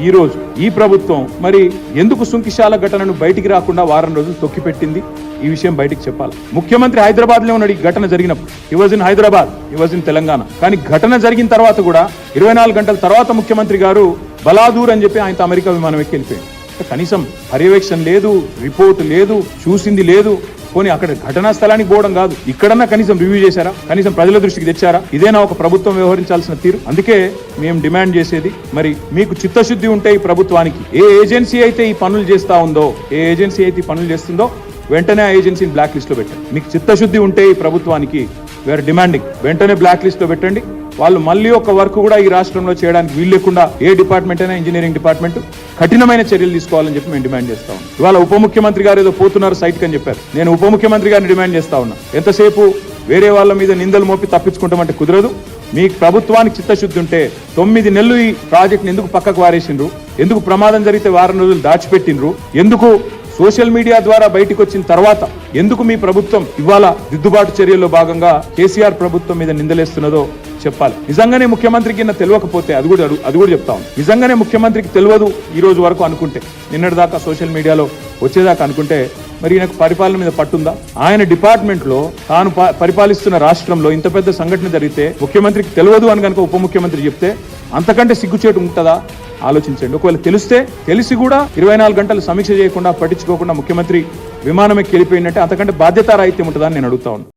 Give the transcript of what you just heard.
ఈ రోజు ఈ ప్రభుత్వం మరి ఎందుకు సుంకిశాల ఘటనను బయటికి రాకుండా వారం రోజులు తొక్కిపెట్టింది? ఈ విషయం బయటికి చెప్పాలి. ముఖ్యమంత్రి హైదరాబాద్ లో ఉన్నాడు ఈ ఘటన జరిగినప్పుడు. హి was in Hyderabad, he was in Telangana. కానీ ఘటన జరిగిన తర్వాత కూడా 24 గంటల తర్వాత ముఖ్యమంత్రి గారు బలాదూర్ అని చెప్పి ఆయనతో అమెరికా విమానం ఎక్కి వెళ్ళిపోయాడు. కనీసం పర్యవేక్షణ లేదు, రిపోర్ట్ లేదు, చూసింది లేదు. పోనీ అక్కడ ఘటనా స్థలానికి పోవడం కాదు, ఇక్కడన్నా కనీసం రివ్యూ చేశారా? కనీసం ప్రజల దృష్టికి తెచ్చారా? ఇదేనా ఒక ప్రభుత్వం వ్యవహరించాల్సిన తీరు? అందుకే మేము డిమాండ్ చేసేది, మరి మీకు చిత్తశుద్ధి ఉంటే ఈ ప్రభుత్వానికి ఏ ఏజెన్సీ అయితే ఈ పనులు చేస్తా ఉందో, ఏ ఏజెన్సీ అయితే ఈ పనులు చేస్తుందో వెంటనే ఆ ఏజెన్సీని బ్లాక్ లిస్ట్ లో పెట్టండి. మీకు చిత్తశుద్ధి ఉంటే ఈ ప్రభుత్వానికి వేరే డిమాండింగ్ వెంటనే బ్లాక్ లిస్ట్ లో పెట్టండి. వాళ్ళు మళ్ళీ ఒక వర్క్ కూడా ఈ రాష్ట్రంలో చేయడానికి వీలు లేకుండా ఏ డిపార్ట్మెంట్ అయినా ఇంజనీరింగ్ డిపార్ట్మెంట్ కఠినమైన చర్యలు తీసుకోవాలని చెప్పి మేము డిమాండ్ చేస్తా ఉన్నాం. ఇవాళ ఉప ముఖ్యమంత్రి గారు ఏదో పోతున్నారు సైట్ అని చెప్పారు. నేను ఉప ముఖ్యమంత్రి గారిని డిమాండ్ చేస్తా ఉన్నా, ఎంతసేపు వేరే వాళ్ళ మీద నిందలు మోపి తప్పించుకుంటామంటే కుదరదు. మీకు ప్రభుత్వానికి చిత్తశుద్ధి ఉంటే 9 నెలలు ఈ ప్రాజెక్ట్ని ఎందుకు పక్కకు వారేసిండ్రు? ఎందుకు ప్రమాదం జరిగితే వారం రోజులు దాచిపెట్టిండ్రు? ఎందుకు సోషల్ మీడియా ద్వారా బయటకు వచ్చిన తర్వాత ఎందుకు మీ ప్రభుత్వం ఇవాళ దిద్దుబాటు చర్యల్లో భాగంగా కేసీఆర్ ప్రభుత్వం మీద నిందలేస్తున్నదో చెప్పాలి. నిజంగానే ముఖ్యమంత్రికి తెలియకపోతే అది కూడా చెప్తా ఉంది. నిజంగానే ముఖ్యమంత్రికి తెలియదు ఈ రోజు వరకు అనుకుంటే, నిన్నటి దాకా సోషల్ మీడియాలో వచ్చేదాకా అనుకుంటే, మరి ఈయనకు పరిపాలన మీద పట్టుందా? ఆయన డిపార్ట్మెంట్ లో తాను పరిపాలిస్తున్న రాష్ట్రంలో ఇంత పెద్ద సంఘటన జరిగితే ముఖ్యమంత్రికి తెలియదు అని కనుక ఉప ముఖ్యమంత్రి చెప్తే అంతకంటే సిగ్గుచేటు ఉంటుందా? ఆలోచించండి. ఒకవేళ తెలిసి కూడా 24 గంటలు సమీక్ష చేయకుండా పట్టించుకోకుండా ముఖ్యమంత్రి విమానం ఎక్కి వెళ్ళిపోయిందంటే అంతకంటే బాధ్యతారాహిత్యం ఉంటుందా అని నేను అడుగుతా ఉన్నాను.